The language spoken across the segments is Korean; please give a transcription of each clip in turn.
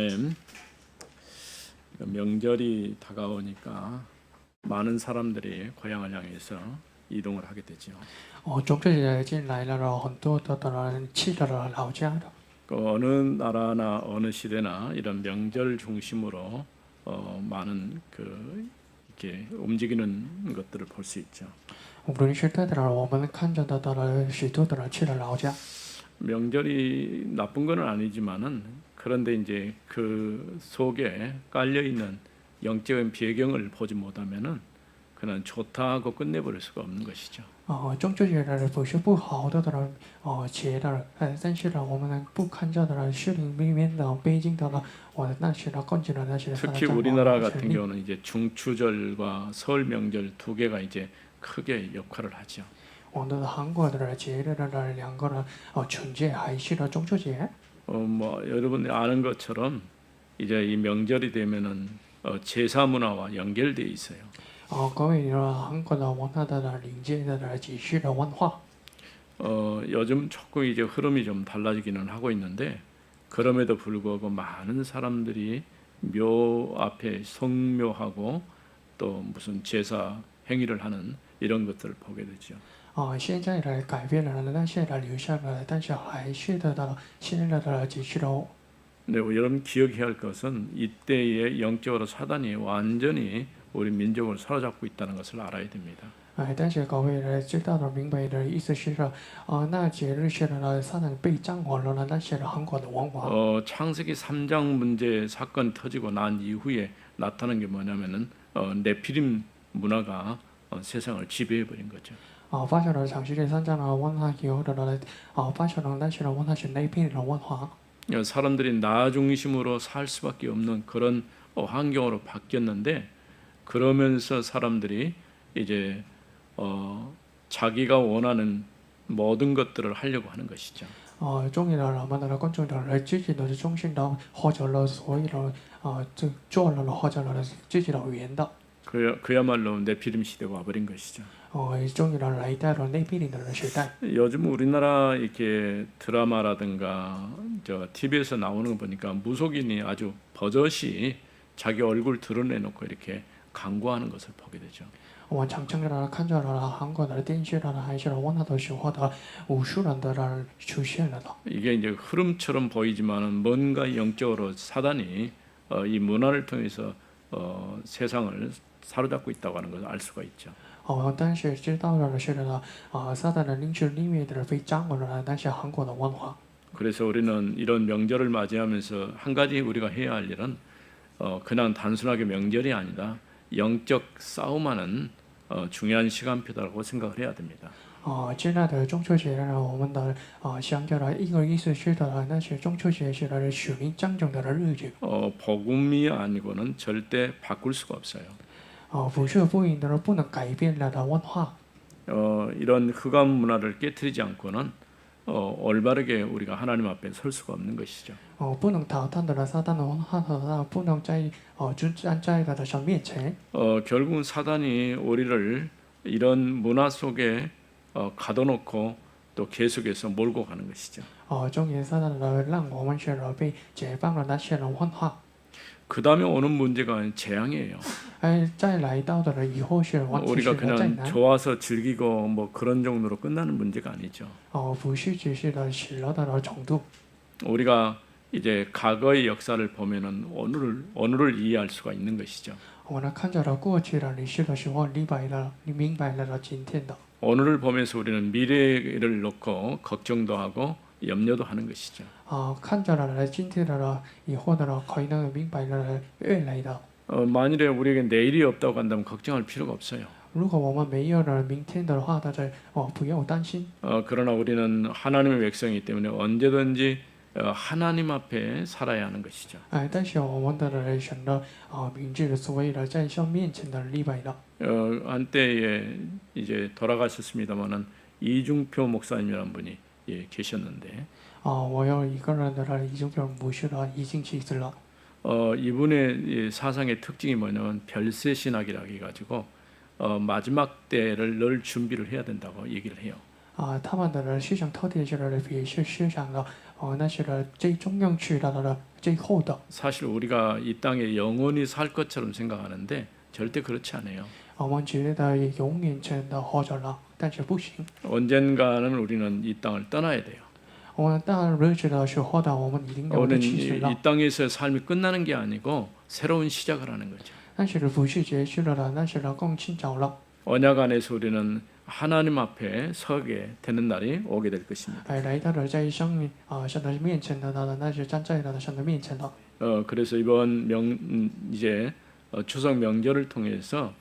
아멘. 명절이 다가오니까 많은 사람들이 고향을 향해서 이동을 하게 되죠. 中秋节进来了，然后很多的人去到了老家的。 그 어느 나라나 어느 시대나 이런 명절 중심으로 많은 이렇게 움직이는 것들을 볼 수 있죠. 无论是在哪儿，我们看着的许多的人去了老家。 명절이 나쁜 건 아니지만은 그런데 이제 그 속에 깔려 있는 영적인 배경을 보지 못하면은 그는 좋다고 끝내버릴 수가 없는 것이죠. 中秋节的不是不好的人，节的，但是呢，我们不看着的是里面的背景的，我那些的根据的那些。 특히 우리나라 같은 경우는 이제 중추절과 설 명절 두 개가 이제 크게 역할을 하죠. 我们的韩国的节日的两个呢，春节还是中秋节。 뭐 여러분이 아는 것처럼 이제 이 명절이 되면은 제사 문화와 연결돼 있어요. 各位韩国的文化的领节的节日的文化。 요즘 조금 이제 흐름이 좀 달라지기는 하고 있는데 그럼에도 불구하고 많은 사람들이 묘 앞에 성묘하고 또 무슨 제사 행위를 하는 이런 것들을 보게 되죠. 现在的改变了，但是留下了，但是还是现在的节日的。 네, 여러분 기억해야 할 것은 이때에 영적으로 사단이 완전히 우리 민족을 사로잡고 있다는 것을 알아야 됩니다. 但是各位知道的明白的意思是那节日是撒旦被掌握了，那是韩国的文化。 창세기 3장 문제 사건 터지고 난 이후에 나타난 게 뭐냐면은 네피림 문화가 세상을 지배해 버린 거죠. 发生了长世界3章的文化以后的发生了那些的文化是那片的文化。 사람들이 나 중심으로 살 수밖에 없는 그런 환경으로 바뀌었는데 그러면서 사람들이 이제 자기가 원하는 모든 것들을 하려고 하는 것이죠. 终于了我们的观众的自己的中心的或者了所有的就做了或者了自己的语言的。 그야말로 네피림 시대가 와버린 것이죠. 终于了来到了那片的时代。 요즘 우리나라 이렇게 드라마라든가 저 TV에서 나오는 거 보니까 무속인이 아주 버젓이 자기 얼굴 드러내놓고 이렇게 광고하는 것을 보게 되죠. 我们常常看着韩国的电视还是文化的时候的无数人的人出现了。 이게 이제 흐름처럼 보이지만은 뭔가 영적으로 사단이 이 문화를 통해서 세상을 사로잡고 있다고 하는 것을 알 수가 있죠. 但是知道了是撒旦的领袖里面的人被掌握了，但是韩国的文化。 그래서 우리는 이런 명절을 맞이하면서 한 가지 우리가 해야 할 일은 그냥 단순하게 명절이 아니라 영적 싸움하는 중요한 시간표다라고 생각을 해야 됩니다. 现在的中秋节呢，我们的想着一个意思是那是中秋节是属灵战争的日子。 복음이 아니고는 절대 바꿀 수가 없어요. 不是福音的不能改变了的文化。 이런 흑암 문화를 깨트리지 않고는 올바르게 우리가 하나님 앞에 설 수가 없는 것이죠. 不能淘汰的撒旦的文化和不能在站在他的神面前。 결국은 사단이 우리를 이런 문화 속에 가둬놓고 또 계속해서 몰고 가는 것이죠. 终于撒旦让我们是被解放了那些文化。 그 다음에 오는 문제가 재앙이에요. 再来到的以后是完全 우리가 是灾 그냥 难。 좋아서 즐기고 뭐 그런 정도로 끝나는 문제가 아니죠. 不是只是喜乐的程度。 우리가 이제 과거의 역사를 보면은 오늘을 이해할 수가 있는 것이죠. 我们看着过去的历史的时候，明白了今天的。 오늘을 보면서 우리는 미래를 놓고 걱정도 하고 염려도 하는 것이죠. 看着了今天的以后的可能明白了未来的。 만일에 우리에게 내일이 없다고 한다면 걱정할 필요가 없어요. 如果我们没有了明天的话，大家不要担心。 그러나 우리는 하나님의 백성이기 때문에 언제든지 하나님 앞에 살아야 하는 것이죠. 但是我们的神的名字所谓的在神面前的礼拜的。 한때에 이제 돌아가셨습니다만은 이중표 목사님이라는 분이 계셨는데 我有一个人的已经不是了，已经去世了。 이분의 사상의 특징이 뭐냐면 별세 신학이라 해가지고 마지막 때를 늘 준비를 해야 된다고 얘기를 해요. 他们的思想特点是比是思想的那是最重要去的最后的。 사실 우리가 이 땅에 영원히 살 것처럼 생각하는데 절대 그렇지 않아요. 我们觉得永远真的活着了，但是不行。 언젠가는 우리는 이 땅을 떠나야 돼요. 我们到日子的时候呢，我们一定要 우리는 去世了。 이 땅에서의 삶이 끝나는 게 아니고 새로운 시작을 하는 거죠. 但是不是结束了的，那是更清早了。 언약 안에서 우리는 하나님 앞에 서게 되는 날이 오게 될 것입니다. 来到了在生命神的面前的呢，那是站在了神的面前的。 그래서 이번 이제 추석 명절을 통해서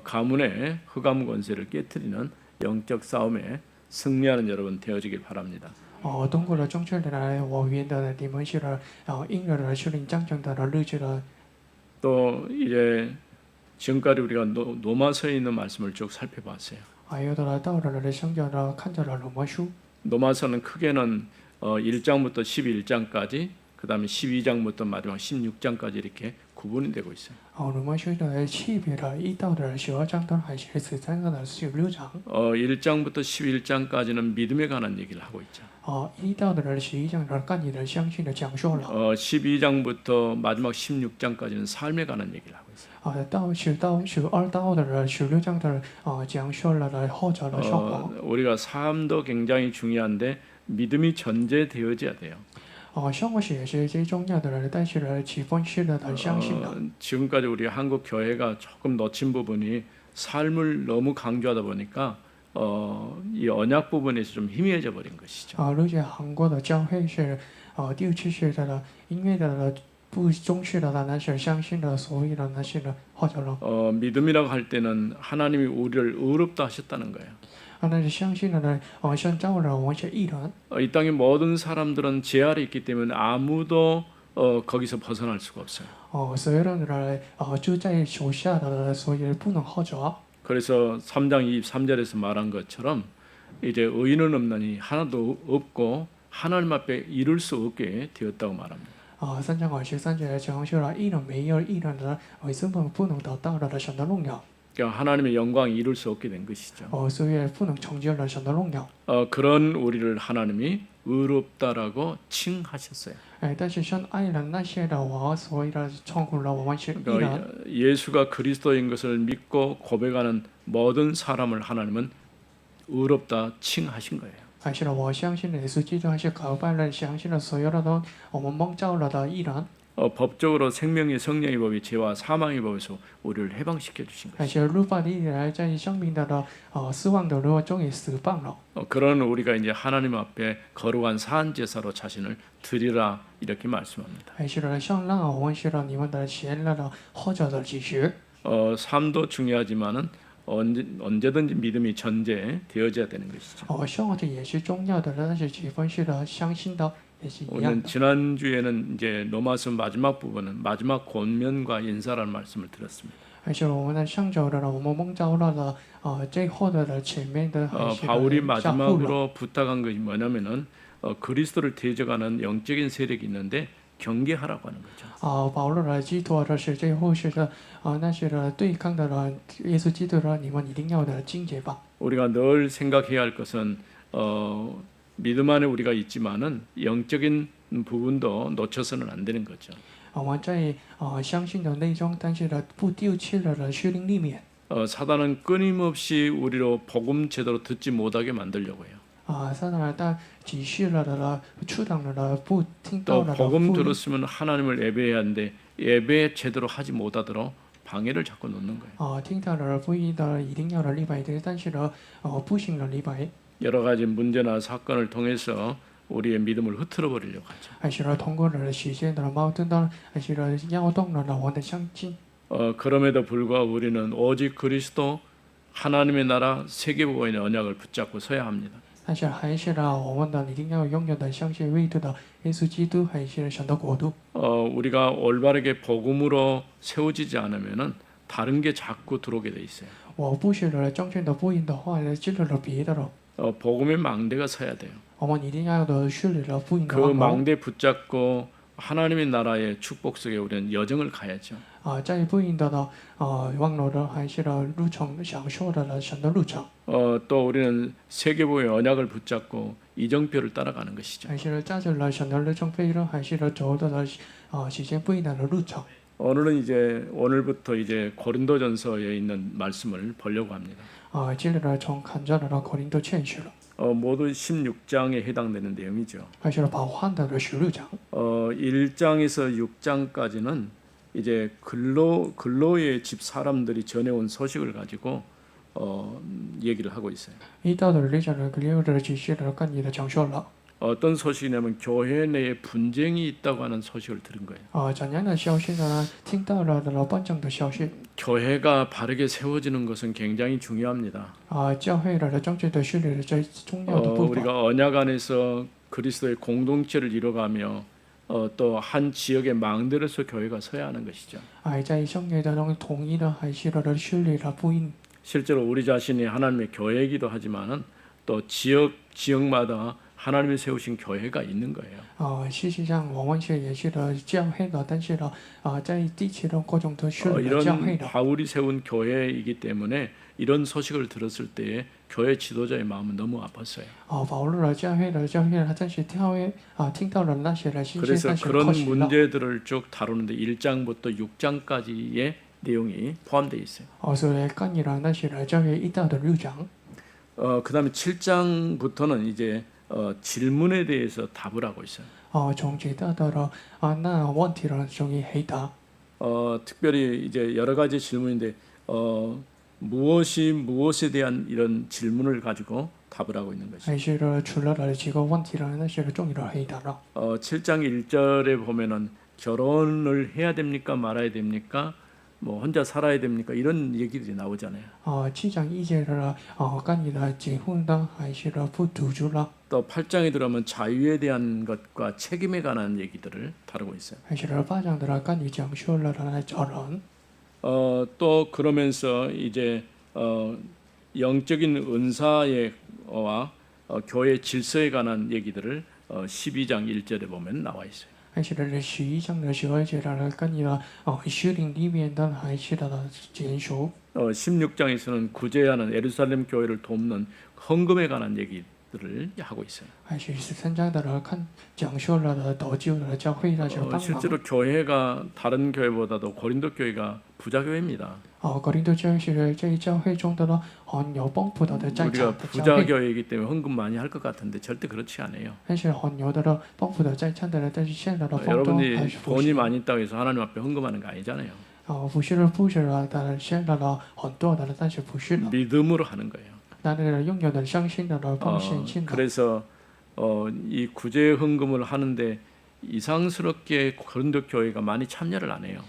가문의 흑암 권세를 깨뜨리는 영적 싸움에 승리하는 여러분 되어지길 바랍니다. 通过了中秋的来，我愿的你们是因着了属灵战争的日子的。 또 이제 지금까지 우리가 노마서에 있는 말씀을 쭉 살펴봤어요. 有的了到了圣经的看着了罗马书。 노마서는 크게는 1장부터 11장까지 그다음에 12장부터 마지막 16장까지 이렇게 구분이 되고 있어요. 罗马书的区别了1到12章的还是13到16章。 1장부터 11장까지는 믿음에 관한 얘기를 하고 있죠. 1到11章的关于的相信的讲述了。 12장부터 마지막 16장까지는 삶에 관한 얘기를 하고 있어요. 到12到16章的讲述了后者的生活。 우리가 삶도 굉장히 중요한데 믿음이 전제되어져야 돼요. 生活也是最重要的人，但是基本是的相信的。 지금까지 우리 한국 교회가 조금 놓친 부분이 삶을 너무 강조하다 보니까 이 언약 부분에서 좀 희미해져 버린 것이죠. 而且韩国的教会是丢弃式的，因为的不重视的那是相信的，所以的那是的或者了。 믿음이라고 할 때는 하나님이 우리를 의롭다 하셨다는 거예요. 那是相信的呢，像造了我们是义人。 이 땅의 모든 사람들은 죄 아래 있기 때문에 아무도 거기서 벗어날 수가 없어요. 所有人的就在手下的，所以不能或者。 그래서 3장 23절에서 말한 것처럼 이제 의인은 없나니 하나도 없고 하나님 앞에 이룰 수 없게 되었다고 말합니다. 3章23节讲述了义人没有义人的，根本不能得到的神的荣耀。 그러니까 하나님의 영광이 이룰 수 없게 된 것이죠. 所以不能成就了神的荣耀。 그런 우리를 하나님이 의롭다라고 칭하셨어요. 但是像爱人那些的我，所以的称呼了我们是义人。 그러니까 예수가 그리스도인 것을 믿고 고백하는 모든 사람을 하나님은 의롭다 칭하신 거예요. 还是我相信耶稣基督，还是可拜了，相信了所有的都我们蒙召了的义人。 법적으로 생명의 성령의 법이 죄와 사망의 법에서 우리를 해방시켜 주신 还 거예요. 是律法里来在生命的死亡的路中也释放了。 그런 우리가 이제 하나님 앞에 거룩한 산 제사로 자신을 드리라 이렇게 말씀합니다. 还是像让我们是了你们的贤了的或者的启示。 삶도 중요하지만은 언제든지 믿음이 전제되어져야 되는 것이죠. 生活的也是重要的，但是几分是的相信的也是一样 오늘 的。 지난 주에는 이제 로마서 마지막 부분은 마지막 권면과 인사라는 말씀을 들었습니다. 还是我们的上周的我们蒙召了的最后的前面的还是 바울이 下部了。 마지막으로 부탁한 것이 뭐냐면은 그리스도를 대적하는 영적인 세력이 있는데 경계하라고 하는 거죠. 保罗的寄托的是最后是的那些的对抗的人，耶稣基督的你们一定要的境界吧。 우리가 늘 생각해야 할 것은 믿음 안에 우리가 있지만은 영적인 부분도 놓쳐서는 안 되는 거죠. 我们在相信的内中，但是呢不丢弃了的虚灵里面。 사단은 끊임없이 우리로 복음 제대로 듣지 못하게 만들려고 해요. 撒旦他启示了的触挡了的不听到 또 了的 복음 福音 들었으면 하나님을 예배해야 하는데 예배 제대로 하지 못하도록 방해를 자꾸 놓는 거예요. 听到了福音的一定要的礼拜的，但是呢不行的礼拜。 여러 가지 문제나 사건을 통해서 우리의 믿음을 흐트러 버리려고 하죠. 还是呢通过了实现的矛盾的，还是呢摇动了我的相信。 그럼에도 불구하고 우리는 오직 그리스도 하나님의 나라 세계복음의 언약을 붙잡고 서야 합니다. 但是还是呢我们的一定要拥有的相信唯独的耶稣基督，还是神的国度。 우리가 올바르게 복음으로 세워지지 않으면은 다른 게 자꾸 들어오게 돼 있어요. 我不是了正确的福音的话，进入了别的了。 복음의 망대가 서야 돼요. 我们一定要的树立了福音的 그 网络。 망대 붙잡고 하나님의 나라의 축복 속에 우리는 여정을 가야죠. 在不应得的网络的还是的路程，享受的神的路程， 또 우리는 세계보의 언약을 붙잡고 이정표를 따라가는 것이죠. 还是照着了神的路程飞呢，还是的走的时间不应得的路程。 오늘은 이제 오늘부터 이제 고린도전서에 있는 말씀을 보려고 합니다. 接着呢，从看着的고린도前书了， 모두 16장에 해당되는 내용이죠. 还是保汉的16章。 1장에서 6장까지는 이제 근로의 집 사람들이 전해온 소식을 가지고 얘기를 하고 있어요. 1到的6章呢，跟6的继续的跟你的讲述了。 어떤 소식이냐면 교회 내에 분쟁이 있다고 하는 소식을 들은 거예요. 怎样的消息呢？听到了的ban证的消息。 교회가 바르게 세워지는 것은 굉장히 중요합니다. 教会的正确的治理是最重要的部分。 우리가 언약 안에서 그리스도의 공동체를 이뤄가며 또 한 지역의 망대로서 교회가 서야 하는 것이죠. 在圣约当中统一的还是的治理的不应。 실제로 우리 자신이 하나님의 교회이기도 하지만은 또 지역마다 하나님이 세우신 교회가 있는 거예요. 事实上我们也是的教会的，但是呢，在地区的各种的治理的教会 이런 的。 바울이 세운 교회이기 때문에 이런 소식을 들었을 때에 교회 지도자의 마음은 너무 아팠어요. 保罗的教会的，但是听到了那些的信息， 그래서 但是 그런 可惜了。 문제들을 쭉 다루는데 1장부터 6장까지의 내용이 포함되어 있어요. 所以跟你的那些的教会1到的6章。 그다음에 7장부터는 이제 질문에 대해서 답을 하고 있어요. 从7到的那问题呢，终于回答。 특별히 이제 여러 가지 질문인데 무엇에 대한 이런 질문을 가지고 답을 하고 있는 것이죠. 还是的除了了几个问题呢，那些的终于的回答了。 7장 1절에 보면은 결혼을 해야 됩니까 말아야 됩니까 뭐 혼자 살아야 됩니까 이런 얘기들이 나오잖아요. 7章1节的跟你的结婚的还是的不独住了， 또 8장에 들어가면 자유에 대한 것과 책임에 관한 얘기들을 다루고 있어요. 还是的8章的跟你讲述了的责任。 또 그러면서 이제 영적인 은사와 교회 질서에 관한 얘기들을 12장 1절에 보면 나와 있어요. 还是的11章的12节的跟你的虚灵里面的还是的简述。 16장에서는 구제하는 예루살렘 교회를 돕는 헌금에 관한 얘기들을 하고 있어요. 还是13章的讲述了的得救的教会的这个帮忙。 실제로 교회가 다른 교회보다도 고린도 교회가 부자 교회입니다. 哥林多教会是这一教会中的很有丰富的在 우리가 场的教 부자 会， 교회이기 때문에 헌금 많이 할 것 같은데 절대 그렇지 않아요. 但是很有的丰富的在场的，但是现在的丰多 여러분이 还是不 돈이 是。 많이 있다고 해서 하나님 앞에 헌금하는 거 아니잖아요. 不是不是的，现在的很多的，但是不是的。 믿음으로 하는 거예요. 那个拥有的相信的奉献性的。 그래서 이 구제 헌금을 하는데 이상스럽게 고린도 교회가 많이 참여를 안 해요.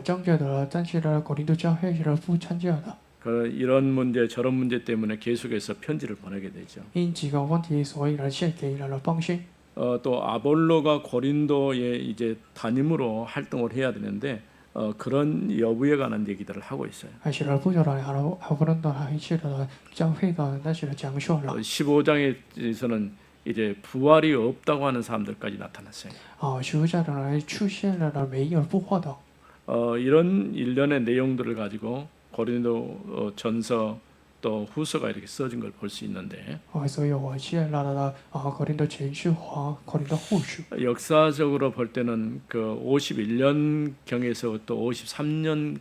正确的，但是呢，哥林多教会是不参加的。 이런 문제 저런 문제 때문에 계속해서 편지를 보내게 되죠. 因几个问题，所以呢，献给了奉献。 또 아볼로가 고린도의 이제 담임으로 활동을 해야 되는데 그런 여부에 관한 얘기들을 하고 있어요. 还是不知道好不能的，还是的教会的那些的讲述了。 15장에서는 이제 부활이 없다고 하는 사람들까지 나타났어요. 实在的呢，出现了的没有复活的。 이런 일련의 내용들을 가지고 고린도 전서 또 후서가 이렇게 써진 걸 볼 수 있는데 所以我写了哥林多前书和哥林多后书。 역사적으로 볼 때는 그 51년 경에서부터 53년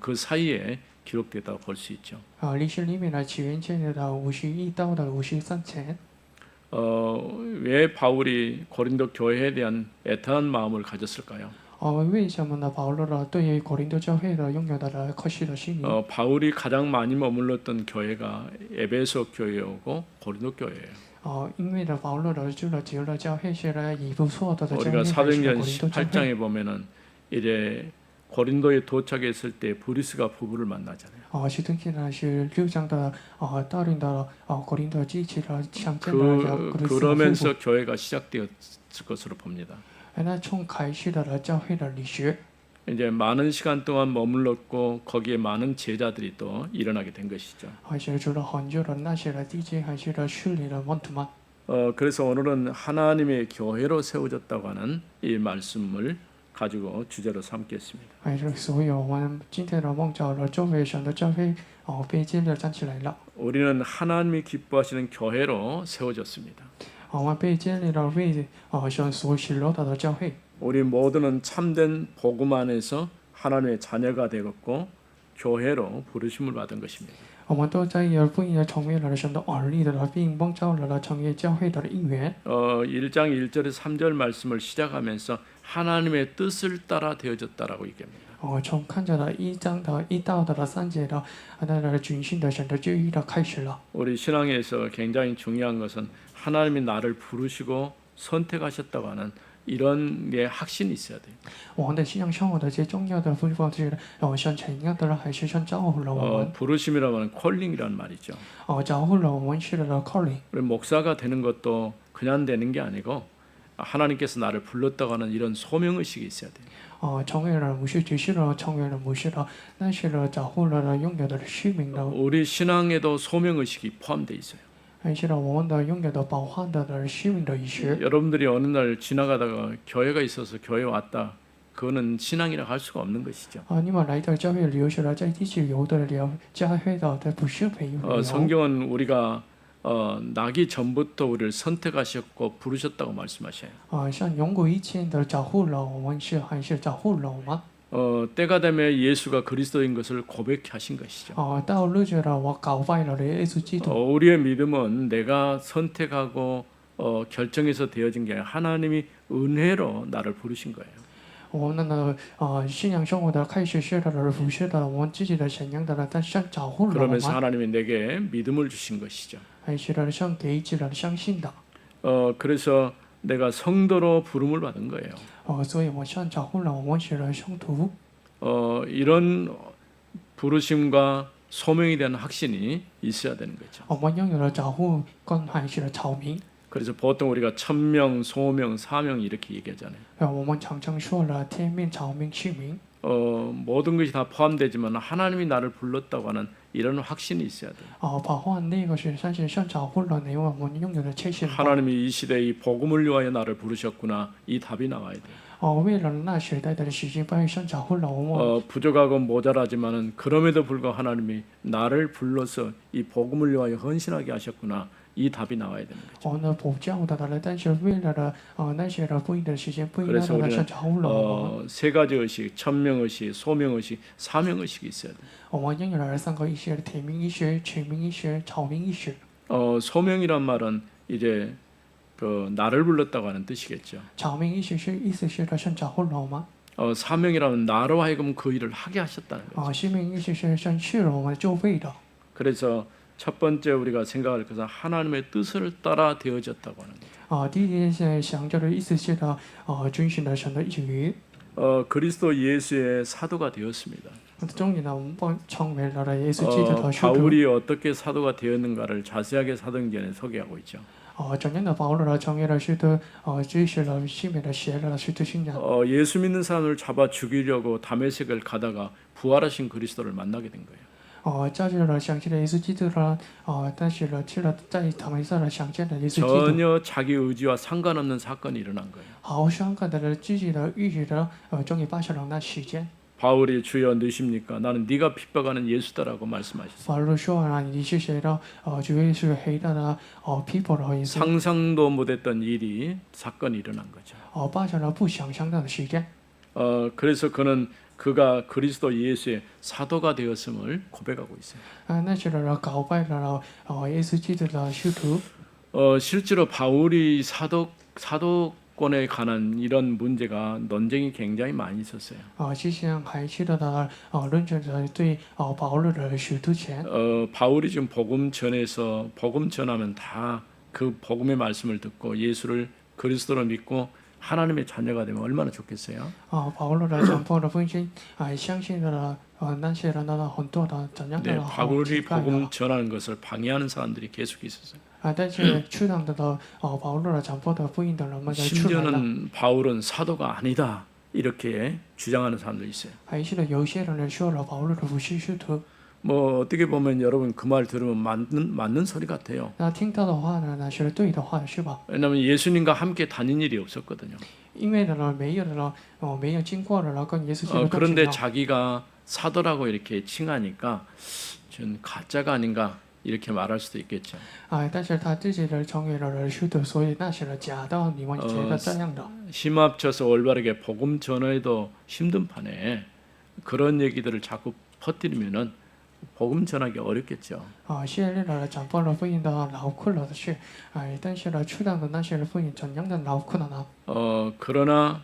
그 사이에 기록됐다고 볼 수 있죠. 历史里面呢，起源建立的51到的53前。 왜 바울이 고린도 교회에 대한 애타한 마음을 가졌을까요? 为什么呢？保罗呢对于哥林多教会的拥有的可惜的心理。 바울이 가장 많이 머물렀던 교회가 에베소 교회이고 고린도 교회예요. 因为呢，保罗呢住了久了教会是呢以不错的教会， 우리가 还是 사도행전 哥林多教会。 18장에 보면은 이제 고린도에 도착했을 때 브리스가 부부를 만나잖아요. 使徒行传是6章的带领的哥林多记起了相见的格里斯的夫妇。 그러면서 교회가 시작되었을 것으로 봅니다. 那从开始的教会的历史。 이제 많은 시간 동안 머물렀고 거기에 많은 제자들이 또 일어나게 된 것이죠. 还是除了很久的那些的弟兄，还是的势力的门徒们。 그래서 오늘은 하나님의 교회로 세워졌다고 하는 이 말씀을 가지고 주제로 삼겠습니다. 所以我们今天的梦叫了周围神的教会被建立站起来了。 우리는 하나님이 기뻐하시는 교회로 세워졌습니다. 我们被建立了为神所喜乐的教会。 우리 모두는 참된 복음 안에서 하나님의 자녀가 되었고 교회로 부르심을 받은 것입니다. 我们都在一而不一的成为了神的儿女的并蒙召了成为教会的一员。 1장 1절에 3절 말씀을 시작하면서 하나님의 뜻을 따라 되어졌다라고 얘기합니다. 从看着了1章的1到的3节的那个军训的神的旨意的开始了。 우리 신앙에서 굉장히 중요한 것은 하나님이 나를 부르시고 선택하셨다고 하는 이런 게 확신이 있어야 돼요. 我们的信仰生活的最重要的部分是神承认的还是神招呼了我们？ 부르심이라고 하는 콜링이란 말이죠. 招呼了我们是的 calling。 우리 목사가 되는 것도 그냥 되는 게 아니고 하나님께서 나를 불렀다고 하는 이런 소명의식이 있어야 돼요. 成为了牧师只是了成为了牧师的，但是呢招呼了拥有的使命的， 우리 신앙에도 소명의식이 포함되어 있어요. 还是了我们的拥有的包含的使命的意识。 여러분들이 어느 날 지나가다가 교회가 있어서 교회 왔다. 그거는 신앙이라고 할 수가 없는 것이죠. 你们来到教会留学了，在地区游的了教会的，这不是没有。 성경은 우리가 나기 전부터 우리를 선택하셨고 부르셨다고 말씀하셔요. 像永古以前的招呼了我们是还是招呼了我们？ 때가 되면 예수가 그리스도인 것을 고백하신 것이죠. 到日子了，我告白了耶稣基督。 우리의 믿음은 내가 선택하고 결정해서 되어진 게 아니라 하나님이 은혜로 나를 부르신 거예요. 我们的信仰生活的开始是的，不是的，我们自己的信仰的，但是招呼了我 그러면서 们， 하나님이 내게 믿음을 주신 것이죠. 还是的，像给予了相信的。 그래서 내가 성도로 부름을 받은 거예요. 所以我像招呼了我们是的圣徒。 이런 부르심과 소명에 대한 확신이 있어야 되는 거죠. 我们拥有了招呼跟还是的草民。 그래서 보통 우리가 천명, 소명, 사명 이렇게 얘기하잖아요. 我们常常说了天命、草民、市民。 모든 것이 다 포함되지만 하나님이 나를 불렀다고 하는 이런 확신이 있어야 돼요. 包含那个是但是像招呼了你，我们拥有的确信。 하나님이 이 시대에 이 복음을 위하여 나를 부르셨구나. 이 답이 나와야 돼요. 为了那时代的时间，不像招呼了我们。 부족하고 모자라지만은 그럼에도 불구하고 하나님이 나를 불러서 이 복음을 위하여 헌신하게 하셨구나. 이 답이 나와야 되는 거죠. 我们不教的了，但是为了的那些的不一的时间，不一样 그래서 的 우리는 像招呼了我们。 세 가지 의식, 천명의식, 소명의식, 사명의식이 있어야 돼요. 我们拥有了3个意识：天命意识、全民意识、草民意识。 소명이란 말은 이제 그 나를 불렀다고 하는 뜻이겠죠. 草民意识是意思是的像招呼了我们。 사명이라면 나로 하여금 그 일을 하게 하셨다는 거죠. 使命意识是像是了我们就位的。 그래서 첫 번째 우리가 생각할 것은 하나님의 뜻을 따라 되어졌다고 하는 거죠. 第一件事想着的意思是的遵循了神的旨意。 그리스도 예수의 사도가 되었습니다. 终于呢，我们成为了耶稣基督的使徒。 바울이 어떻게 사도가 되었는가를 자세하게 사도행전에 소개하고 있죠. 怎样的保罗成为了使徒？支持了西面的写了使徒信仰。 예수 믿는 사람을 잡아 죽이려고 다메섹을 가다가 부활하신 그리스도를 만나게 된 거예요. 照着了想见了耶稣基督了，但是呢，去了在他们上了想见了耶稣基督。 전혀 자기 의지와 상관없는 사건이 일어난 거예요. 好伤感的自己的预知的，终于发生了那时间。 바울이 주여 누십니까? 나는 네가 핍박하는 예수다라고 말씀하셨어요. 保罗说啊，你是谁的？主耶稣黑大的people的耶稣。 상상도 못했던 일이 사건이 일어난 거죠. 发生了不想象到的时间。 그래서 그가 그리스도 예수의 사도가 되었음을 고백하고 있어요. 那时的告白了耶稣基督的使徒。 실제로 바울이 사도권에 관한 이런 문제가 논쟁이 굉장히 많이 있었어요. 之前还记得的论证者对保罗的使徒权。 바울이 지금 복음 전해서 복음 전하면 다 그 복음의 말씀을 듣고 예수를 그리스도로 믿고 하나님의 자녀가 되면 얼마나 좋겠어요? 保罗的讲破的分析，相信的那些人的很多的怎样 네, 的 바울이 복음 전하는 것을 방해하는 사람들이 계속 있었어요. 但是触动的保罗的讲破的福音的人们在出来了。 심지어는 바울은 사도가 아니다 이렇게 주장하는 사람도 있어요. 还是有些人说了保罗的不是使徒。뭐 어떻게 보면 여러분 그 말 들으면 맞는 소리 같아요. 那听到的话呢，那是对的话，是吧？ 왜냐하면 예수님과 함께 다닌 일이 없었거든요. 因为的呢，没有的呢，没有经过的呢，跟耶稣基督同行 그런데 呢。 자기가 사도라고 이렇게 칭하니까 전 가짜가 아닌가 이렇게 말할 수도 있겠죠. 但是他自己的成为了使徒，所以那是假的，你们觉得这样的？ 힘 합쳐서 올바르게 복음 전하기도 힘든 판에 그런 얘기들을 자꾸 퍼뜨리면은 복음 전하기 어렵겠죠. 现在呢，讲报了福音的劳苦了的是，但是呢，出档的那些福音怎样的劳苦了呢？ 그러나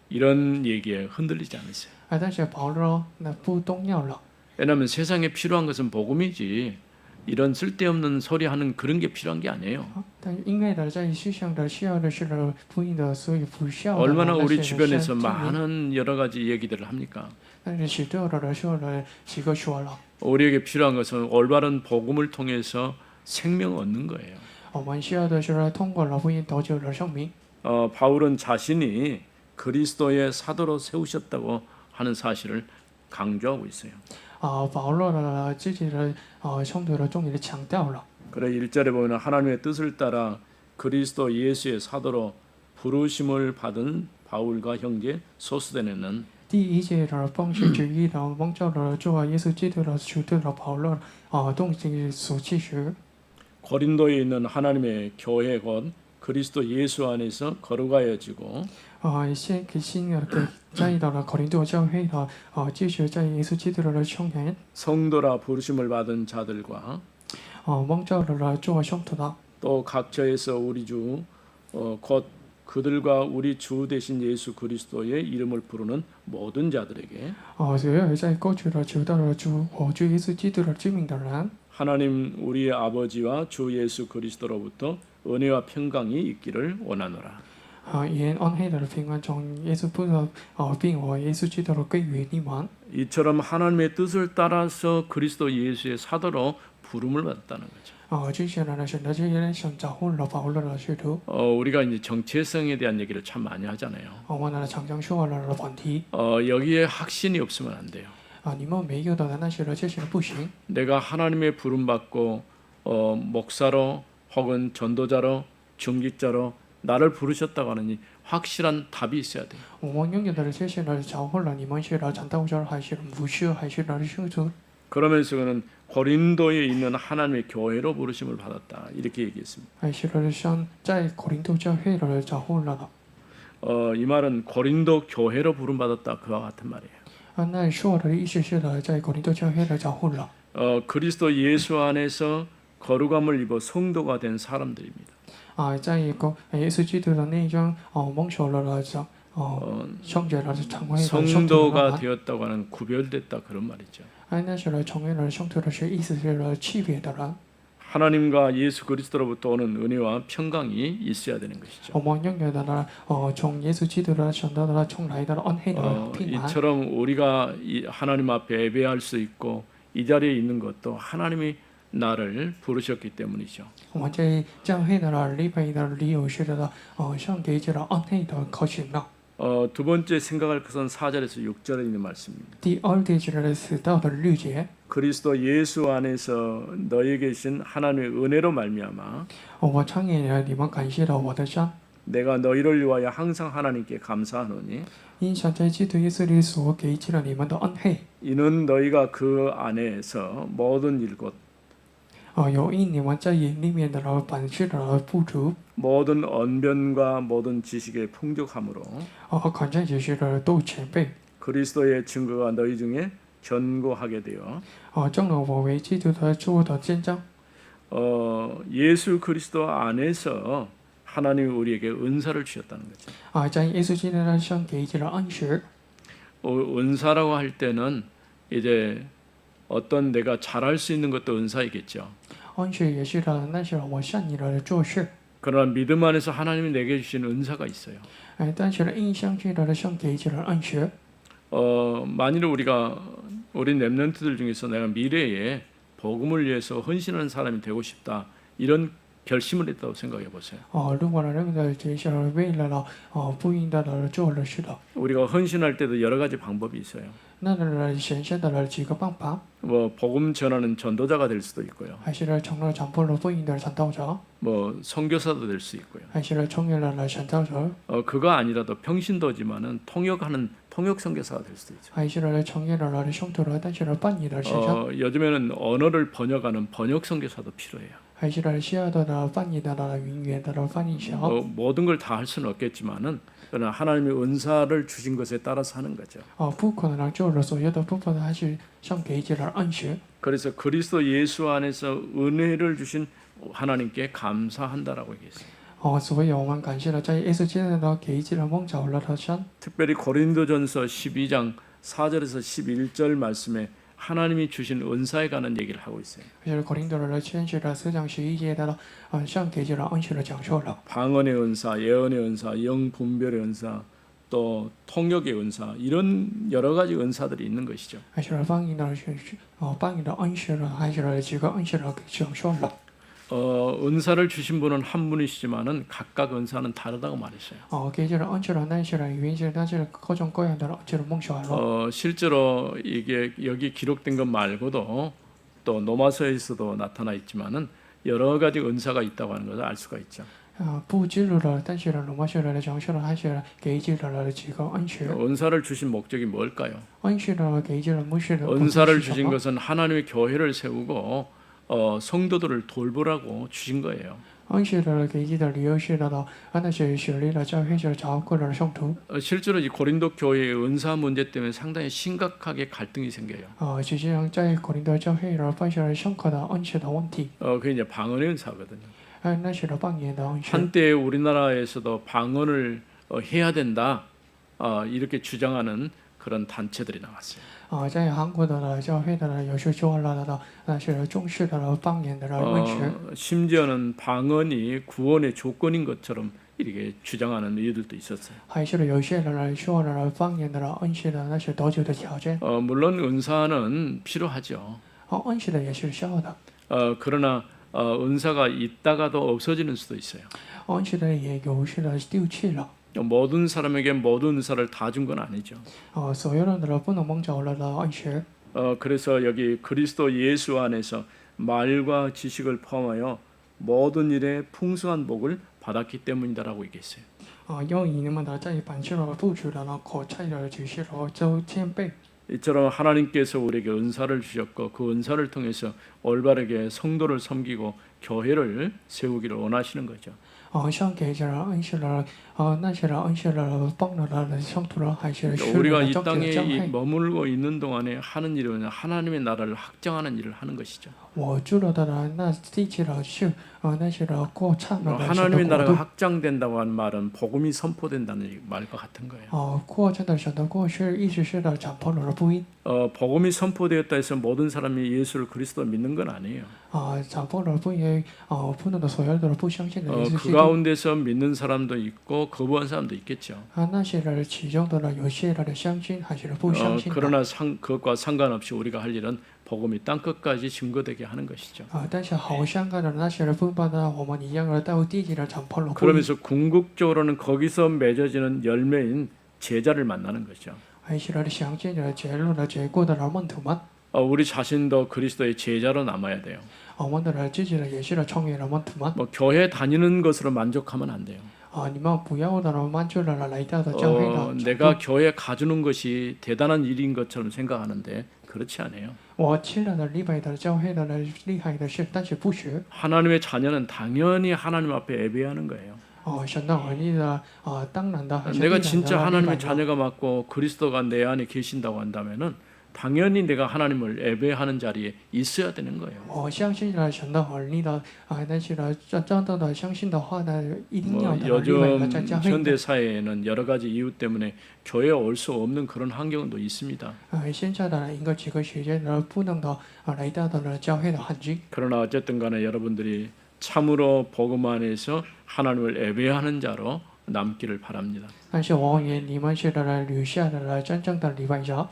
이런 얘기에 흔들리지 않으세요. 但是保罗那不动摇了， 왜냐하면 세상에 필요한 것은 복음이지 이런 쓸데없는 소리 하는 그런 게 필요한 게 아니에요. 但因为呢，在世上的需要的是呢福音的，所以不需要。 얼마나 우리 주변에서 많은 여러 가지 얘기들을 합니까? 但是许多的时候呢，几个说了， 우리에게 필요한 것은 올바른 복음을 통해서 생명 얻는 거예요. 我们需要的是呢，通过了福音得救了生命。 바울은 자신이 그리스도의 사도로 세우셨다고 하는 사실을 강조하고 있어요. 保罗呢自己的圣徒的终于强调了。 그래 1절에 보면 하나님의 뜻을 따라 그리스도 예수의 사도로 부르심을 받은 바울과 형제 소스데네는 第一节的奉献旨意的蒙召的做耶稣基督的使徒的保罗，动机所其实。 고린도에 있는 하나님의 교회 곧 그리스도 예수 안에서 거룩하여지고 先给新的给在的거린도教会的就是在耶稣基督的청년 성도라 부르심을 받은 자들과 蒙召的做圣徒的， 또 각처에서 우리 주 곧 그들과 우리 주 대신 예수 그리스도의 이름을 부르는 모든 자들에게 所有在过去的求到了主我主耶稣基督的知名的人， 하나님 우리의 아버지와 주 예수 그리스도로부터 은혜와 평강이 있기를 원하노라. 愿安黑的平安从耶稣不的并我耶稣基督的给予你们。 이처럼 하나님의 뜻을 따라서 그리스도 예수의 사도로 부름을 받았다는 거죠. 接下来呢，神的这些想找混了保罗的使徒， 우리가 이제 정체성에 대한 얘기를 참 많이 하잖아요. 我们呢常常说了问题， 여기에 확신이 없으면 안 돼요. 你们没有的那些呢，这些不行。 내가 하나님의 부름 받고 목사로 혹은 전도자로 중직자로 나를 부르셨다고 하는 확실한 답이 있어야 돼요. 我们拥有的这些呢，找混了，你们是来传道者还是牧师还是来使徒？ 그러면서 그는 고린도에 있는 하나님의 교회로 부르심을 받았다 이렇게 얘기했습니다. 还是来像在거린도教会的找混了呢？ 이 말은 고린도 교회로 부름 받았다 그와 같은 말이에요. 那说的意思是呢，在거린도教会的找混了。 그리스도 예수 안에서 거룩함을 입어 성도가 된 사람들입니다. 在一个耶稣基督的那张蒙受了的圣洁的成为 성도가 되었다고 하는 구별됐다 그런 말이죠. 那是来成为了圣徒的是意思是了区别的人。 하나님과 예수 그리스도로부터 오는 은혜와 평강이 있어야 되는 것이죠. 我们拥有的呢，从耶稣基督的神的从来的恩惠的平安。 이처럼 우리가 하나님 앞에 예배할 수 있고 이 자리에 있는 것도 하나님이 나를 부르셨기 때문이죠. 我们在教会的礼拜的理由是的，上给这个恩惠的可行了。 두 번째 생각할 것은 4절에서 6절에 있는 말씀입니다. 第二节就是死道的律节。 그리스도 예수 안에서 너에게 계신 하나님의 은혜로 말미암아 我常也你们感谢了我的神， 내가 너희를 위하여 항상 하나님께 감사하노니 因神在基督耶稣里所给予了你们的恩惠。 이는 너희가 그 안에서 모든 일곧 有因你们在眼里面的本事的不足， 모든 언변과 모든 지식의 풍족함으로 看在也是的都前辈， 그리스도의 증거가 너희 중에 견고하게 되어 正了我为基督的做的见证。 예수 그리스도 안에서 하나님이 우리에게 은사를 주셨다는 거죠. 在耶稣基督的上给予了恩许。 은사라고 할 때는 이제 어떤 내가 잘할 수 있는 것도 은사이겠죠. 恩许也是的，那是我向你的做事。 그러나 믿음 안에서 하나님이 내게 주신 은사가 있어요. 但是呢，印象去的上给予了恩许。 만일 우리 렘넌트들 중에서 내가 미래에 복음을 위해서 헌신하는 사람이 되고 싶다 이런 결심을 했다고 생각해 보세요. 如果呢，认为这是为了不应该的做的事的， 우리가 헌신할 때도 여러 가지 방법이 있어요. 那显现的几个办法， 뭐 복음 전하는 전도자가 될 수도 있고요. 还是成了传播了福音的传道者， 뭐 선교사도 될 수 있고요. 还是成为了传道者， 그거 아니라도 평신도지만은 통역하는 통역 선교사가 될 수도 있죠. 还是成为了兄弟了，但是翻译的身上， 요즘에는 언어를 번역하는 번역 선교사도 필요해요. 还是需要的翻译的语言的翻译者， 모든 걸 다 할 수는 없겠지만은 그러나 하나님의 은사를 주신 것에 따라서 하는 거죠. 不可能就是所有的部分还是上给这了恩许。 그래서 그리스도 예수 안에서 은혜를 주신 하나님께 감사한다라고 얘기했어요. 所以我们感谢了在耶稣基督的给这了蒙召了的神。 특별히 고린도전서 12장 4절에서 11절 말씀에 하나님이 주신 은사에 관한 얘기를 하고 있어요. 就是格林多人谦虚的4章11节的上给这了恩许的讲述了。 방언의 은사, 예언의 은사, 영 분별의 은사, 또 통역의 은사 이런 여러 가지 은사들이 있는 것이죠. 还是翻译的翻译的恩许了，还是几个恩许了讲述了。 은사를 주신 분은 한 분이시지만은 각각 은사는 다르다고 말했어요. 给这了恩许了那些人原因但是各种各样的这了梦想了。 실제로 이게 여기 기록된 것 말고도 또 로마서에서도 나타나 있지만은 여러 가지 은사가 있다고 하는 것을 알 수가 있죠. 不记录了，但是罗马书的讲述了，还是给这了几个恩许。 은사를 주신 목적이 뭘까요? 恩许了给这了牧师的。 은사를 주신 것은 하나님의 교회를 세우고 성도들을 돌보라고 주신 거예요. 恩许的给这的理由是的，那是学历了教会者照顾了圣徒。 실제로 이 고린도 교회의 은사 문제 때문에 상당히 심각하게 갈등이 생겨요. 实际上在格林多教会了发现了深刻的恩许的问题。 그게 이제 방언의 은사거든요. 那是了方言的恩许。 한때 우리나라에서도 방언을 해야 된다 이렇게 주장하는 그런 단체들이 나왔어요. 在韩国的教会的有时说了的，那是重视的方言的文学。 심지어는 방언이 구원의 조건인 것처럼 이렇게 주장하는 이들도 있었어요. 还是有些人说了方言的恩许的那是得救的条件。 물론 은사는 필요하죠. 恩许的也是需要的。 그러나 은사가 있다가도 없어지는 수도 있어요. 恩许的也有时的丢弃了。 모든 사람에게 모든 은사를 다 준 건 아니죠. 所有人的不能蒙召了的恩许。 그래서 여기 그리스도 예수 안에서 말과 지식을 포함하여 모든 일에 풍성한 복을 받았기 때문이다라고 얘기했어요. 因为你们的在本身的付出的口才的只是就千倍。 이처럼 하나님께서 우리에게 은사를 주셨고 그 은사를 통해서 올바르게 성도를 섬기고 교회를 세우기를 원하시는 거죠. 像给这人恩许了那些人恩许了帮了的圣徒了，还是 우리가 이 땅에 머물고 있는 동안에 하는 일은 하나님의 나라를 확장하는 일을 하는 것이죠. 我住了的人那地区了是那些人过唱了 하나님의 나라가 확장된다고 하는 말은 복음이 선포된다는 말과 같은 거예요. 过唱的神的过去意思是的讲破了福音。 복음이 선포되었다 해서 모든 사람이 예수를 그리스도 믿는 건 아니에요. 讲破了福音不能的所有的不相信的意思。 그 가운데서 믿는 사람도 있고 거부한 사람도 있겠죠. 那些人其中的有些人相信还是不相信。 그러나 그것과 상관없이 우리가 할 일은 복음이 땅 끝까지 증거되게 하는 것이죠. 但是好相干的那些人不把呢我们一样的到地级的讲破了。 그러면서 궁극적으로는 거기서 맺어지는 열매인 제자를 만나는 거죠. 还是人相信的结论的结果的人门徒们。 우리 자신도 그리스도의 제자로 남아야 돼요. 我们的人自己的也是的成为人门徒们。 뭐 교회 다니는 것으로 만족하면 안 돼요. 你们不要的满足了来到的教会的。 내가 교회 가주는 것이 대단한 일인 것처럼 생각하는데 그렇지 않아요. 我去了的礼拜的教会的厉害的是，但是不是。 하나님의 자녀는 당연히 하나님 앞에 예배하는 거예요. 神的儿女的当然的。 내가 진짜 하나님의 자녀가 맞고 그리스도가 내 안에 계신다고 한다면은 당연히 내가 하나님을 예배하는 자리에 있어야 되는 거예요. 我相信了神的儿女的但是呢真正的相信的话呢一定要的礼拜的在教会。 현대 사회에는 여러 가지 이유 때문에 교회에 올 수 없는 그런 환경도 있습니다. 现在的一个几个时间呢不能的来到的教会的环境。 그러나 어쨌든 간에 여러분들이 참으로 복음 안에서 하나님을 예배하는 자로 남기를 바랍니다. 但是我愿你们是的留下的真正的礼拜者。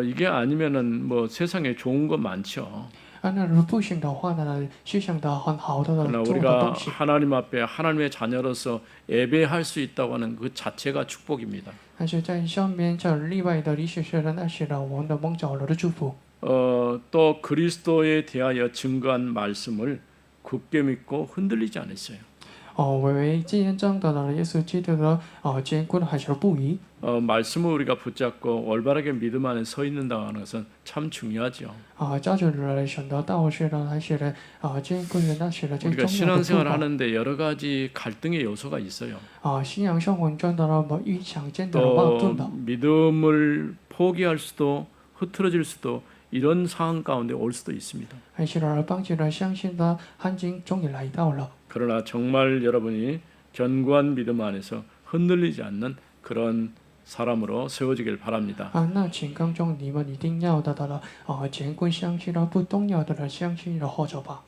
이게 아니면은 뭐 세상에 좋은 거 많죠. 那如果不行的话呢，是想的很好的 그러나 做的 우리가 东西。 하나님 앞에 하나님의 자녀로서 예배할 수 있다고 하는 그 자체가 축복입니다. 但是在上面这例外的历史上，那是我们的蒙召了的祝福。 또 그리스도에 대하여 증거한 말씀을 굳게 믿고 흔들리지 않았어요. 为今天讲到了耶稣基督的坚固的还是不移。 말씀을 우리가 붙잡고 올바르게 믿음 안에 서 있는다는 것은 참 중요하죠. 抓住了选择道是的那些的坚固的那些的最 우리가 重要的部 신앙생활을 分。 하는데 여러 가지 갈등의 요소가 있어요. 信仰生活中的뭐预想间的矛 또 盾的。 믿음을 포기할 수도 흐트러질 수도 이런 상황 가운데 올 수도 있습니다. 还是帮助了相信的汉经终于来到了。 그러나 정말 여러분이 견고한 믿음 안에서 흔들리지 않는 그런 사람으로 세워지길 바랍니다. 那情况中你们一定要得到了坚固相信了不动摇的相信的活着吧。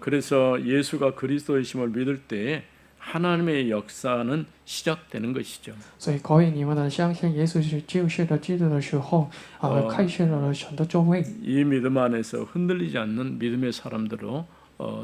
그래서 예수가 그리스도의 심을 믿을 때에 하나님의 역사는 시작되는 것이죠. 所以可以你们的相信耶稣是救世的基督的时候开始了神的作为。 이 믿음 안에서 흔들리지 않는 믿음의 사람들로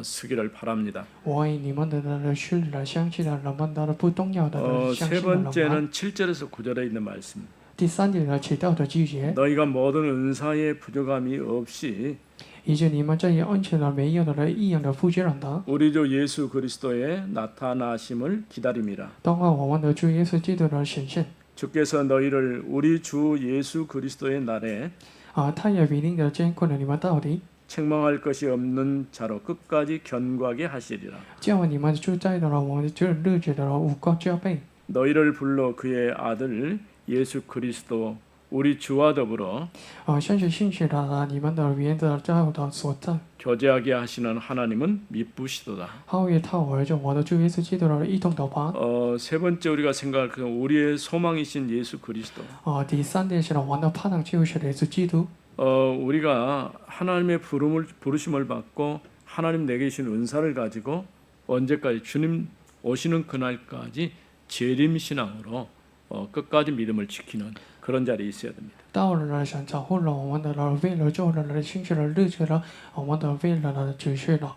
쓰기를 바랍니다. 我为你们的是了相信了人们的不动摇的相 세 信的人们。 번째는 7절에서 9절에 있는 말씀. 第三点呢，提到的季节， 너희가 모든 은사의 부족함이 없이 以及你们这些恩赐呢没有的一样的复制人的， 우리 주 예수 그리스도의 나타나심을 기다림이라. 等候我们的主耶稣基督的显现。 주께서 너희를 우리 주 예수 그리스도의 날에 他也必定的艰困了你们到底， 책망할 것이 없는 자로 끝까지 견고하게 하시리라. 叫你们住在的了我们的日子的了五个交备， 너희를 불러 그의 아들 예수 그리스도 우리 주와 더불어 像是信息的了你们的原的教的所在， 교제하게 하시는 하나님은 미쁘시도다. 后也他我就我的主耶稣基督的一同的吧。 세 번째 우리가 생각할 그 우리의 소망이신 예수 그리스도. 第三点是呢，我们的盼望就是耶稣基督。 우리가 하나님의 부르심을 받고 하나님 내게 주신 은사를 가지고 언제까지 주님 오시는 그날까지 재림신앙으로 끝까지 믿음을 지키는 그런 자리에 있어야 됩니다. 到了神找获了我们的了，为了做了信息的日子了，我们的为了指示了。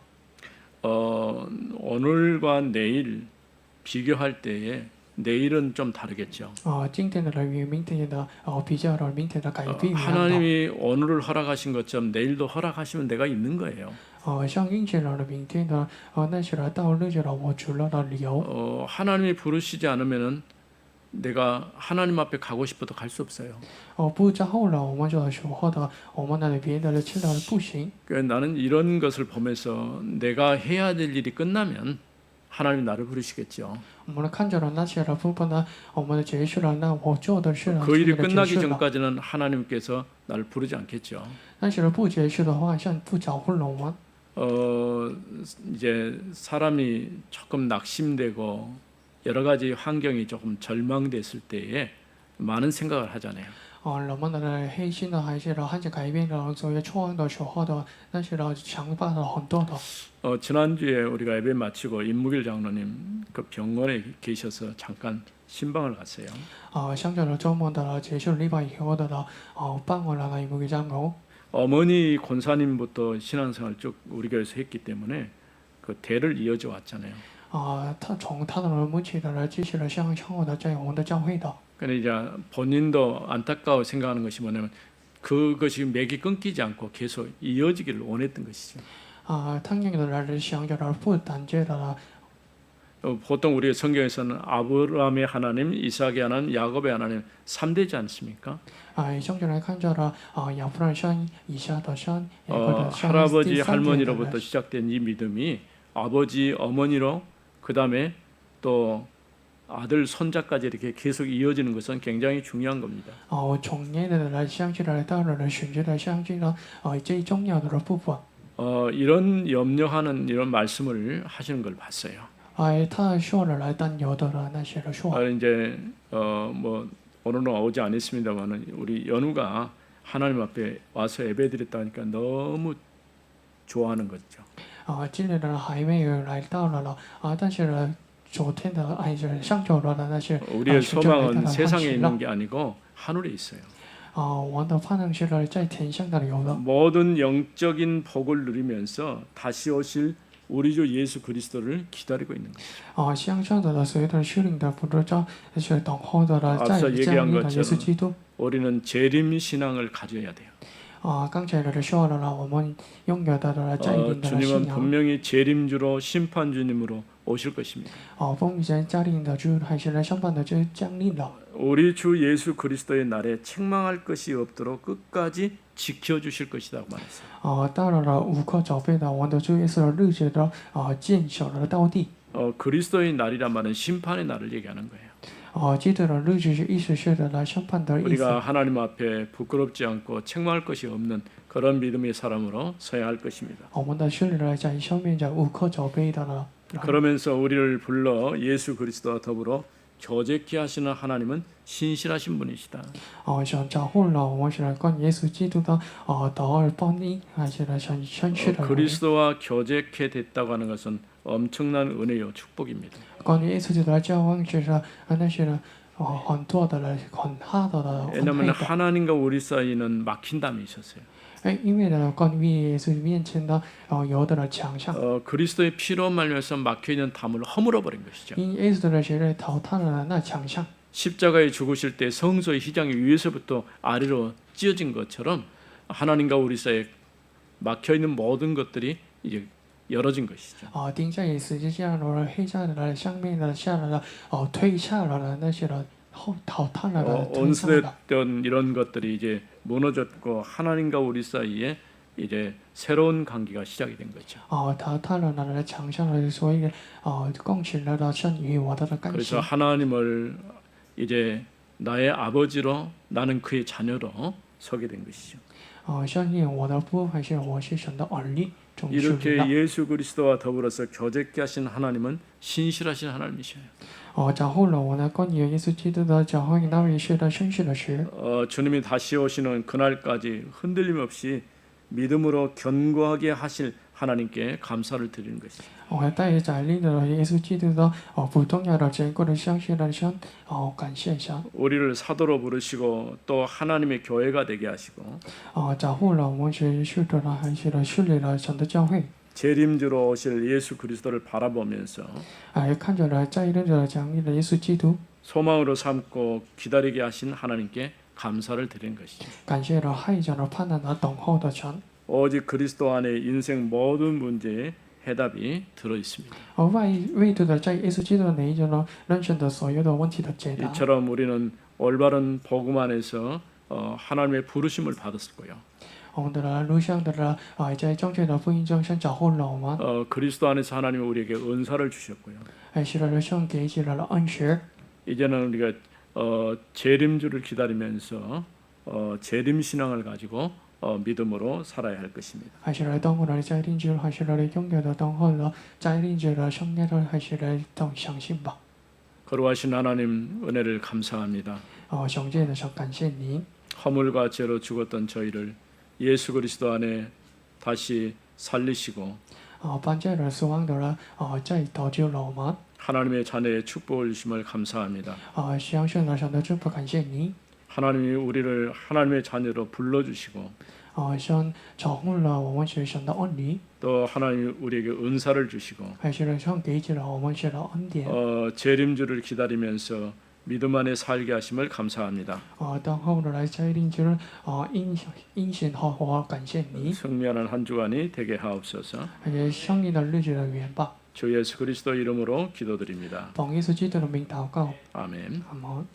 오늘과 내일 비교할 때에 내일은 좀 다르겠죠. 今天的与明天的比较了，明天的改变一样的。 하나님이 오늘을 허락하신 것처럼 내일도 허락하시면 내가 있는 거예요. 像应许了明天的那些了到日子了，我除了的理由。 하나님이 부르시지 않으면은 내가 하나님 앞에 가고 싶어도 갈 수 없어요. 不之后了，我们就说或者我们那别的知道不行。 나는 이런 것을 보면서 내가 해야 될 일이 끝나면 하나님 나를 부르시겠죠. 我们看着了那些了部分呢，我们的结束了，那我做的是了 그 일이 这个结 끝나기 束了。 전까지는 하나님께서 나를 부르지 않겠죠. 但是不结束的话，像不找获了我们。 이제 사람이 조금 낙심되고 여러 가지 환경이 조금 절망됐을 때에 많은 생각을 하잖아요. 人们的黑心的还是还是改变了，所以错误的时候的那些的想法的很多的。 지난주에 우리가 예배 마치고 임무길 장로님 그 병원에 계셔서 잠깐 신방을 갔어요. 相较了周末的结束礼拜以后的办完了一个章头。 어머니 권사님부터 신앙생활 쭉 우리 교회에서 했기 때문에 그 대를 이어져 왔잖아요. 他从他的母亲的继续了向后的在我们的教会的。 근데 이제 본인도 안타까워 생각하는 것이 뭐냐면 그것이 맥이 끊기지 않고 계속 이어지기를 원했던 것이죠. 他那个人想着了不单接的了。 보통 우리 성경에서는 아브라함의 하나님, 이삭의 하나님, 야곱의 하나님 3대지 않습니까? 相对来看着了亚伯拉山、以下的山，雅各的山， 할아버지 할머니로부터 시작된 이 믿음이 아버지 어머니로 그 다음에 또 아들 손자까지 이렇게 계속 이어지는 것은 굉장히 중요한 겁니다. 从年的来相信来到了选择的相信了最重要的部分。 이런 염려하는 이런 말씀을 하시는 걸 봤어요. 他说了来担忧的了那些的说。 이제 뭐 오늘은 오지 않았습니다만은 우리 연우가 하나님 앞에 와서 예배드렸다니까 너무 좋아하는 거죠. 今年的还没有来到了但是呢，昨天的还是上周了的那些。 우리의 소망은 세상에 있는 게 아니고 하늘에 있어요. 王的盼望是在天上的有的。 모든 영적인 복을 누리면서 다시 오실 우리 주 예수 그리스도를 기다리고 있는 것이죠. 向上的随着虚灵的不知道是等候的在 앞서 降 얘기한 临的耶稣基督。 우리는 재림 신앙을 가져야 돼요. 刚才说了，我们拥有的在临的 주님은 信仰。 분명히 재림주로 심판주님으로 오실 것입니다. 奉神降临的主还是上半的就降临了。 우리 주 예수 그리스도의 날에 책망할 것이 없도록 끝까지 지켜주실 것이라고 말했어요. 到了5颗宝贝的我们的主耶稣的日子的坚守了到底。 그리스도의 날이란 말은 심판의 날을 얘기하는 거예요. 基督的日子是意思是的审判的意思。 우리가 하나님 앞에 부끄럽지 않고 책망할 것이 없는 그런 믿음의 사람으로 서야 할 것입니다. 我们的是在上面在5颗宝贝的了。 그러면서 우리를 불러 예수 그리스도와 더불어 교제케 하시는 하나님은 신실하신 분이시다. 想招呼了我们是跟耶稣基督的祷告帮你还是神是的。 그리스도와 교제케 됐다고 하는 것은 엄청난 은혜요 축복입니다. 关于耶稣基督的交往是那是很多的很大的 왜냐하면 하나님과 우리 사이는 막힌담이 있었어요. 因为关于耶稣面前的有的墙上。 그리스도의 피로 말미암아서 막혀 있는 담을 허물어 버린 것이죠. 因耶稣的血来淘汰了那墙上。 십자가에 죽으실 때 성소의 휘장이 위에서부터 아래로 찢어진 것처럼 하나님과 우리 사이에 막혀 있는 모든 것들이 이제 열어진 것이죠. 钉在十字架了黑下来了上面的下来了退下来了那些了后淘汰了的退下了。 온수됐던 이런 것들이 이제 무너졌고 하나님과 우리 사이에 이제 새로운 관계가 시작이 된 거죠. 淘汰了那墙上的所以共取了神与我的关系。 그래서 하나님을 이제 나의 아버지로 나는 그의 자녀로 서게 된 것이죠. 相信我的父还是我是神的儿女。 이렇게 예수 그리스도와 더불어서 교제케 하신 하나님은 신실하신 하나님이셔요. 招呼了我呢跟耶稣基督的召唤那位是的真实的是。 주님이 다시 오시는 그날까지 흔들림 없이 믿음으로 견고하게 하실 하나님께 감사를 드리는 것이죠. 带在临的耶稣基督的不动摇的坚固的相信的神感谢神。 우리를 사도로 부르시고 또 하나님의 교회가 되게 하시고 招呼了我们是的还是的是的神的教会。 재림주로 오실 예수 그리스도를 바라보면서 看着了在临的降临的耶稣基督。 소망으로 삼고 기다리게 하신 하나님께 감사를 드리는 것이죠. 感谢了害者的盼望的等候的神。 오직 그리스도 안에 인생 모든 문제에 해답이 들어 있습니다. 为的在耶稣基督的那一种呢人生的所有的问题的解答。 이처럼 우리는 올바른 복음 안에서 하나님의 부르심을 받았을 거예요. 我们的路上的在正确的福音中先找后了我们。 그리스도 안에서 하나님은 우리에게 은사를 주셨고요. 是的上给起了恩师。 이제는 우리가 재림주를 기다리면서 재림 신앙을 가지고 믿음으로 살아야 할 것입니다. 还是来等候的在临之还是来拥有的等候的在临之的圣业的还是来等相信吧。 거룩하신 하나님 은혜를 감사합니다. 上界的上感谢您。 허물과 죄로 죽었던 저희를 예수 그리스도 안에 다시 살리시고 搬在了死亡的人再得救了我们。 하나님의 자녀의 축복을 주심을 감사합니다. 相信了神的祝福感谢您。 하나님이 우리를 하나님의 자녀로 불러주시고 神招呼了我们是神的恩女。 또 하나님이 우리에게 은사를 주시고 还是上给起了我们是的恩典。 재림주를 기다리면서 믿음 안에 살게 하심을 감사합니다. 等候的来在临之因信好活感谢您。 승리하는 한 주간이 되게 하옵소서. 还是胜利的日子的缘吧。 주 예수 그리스도 이름으로 기도드립니다. 奉耶稣基督的名祷告。 아멘. 阿门。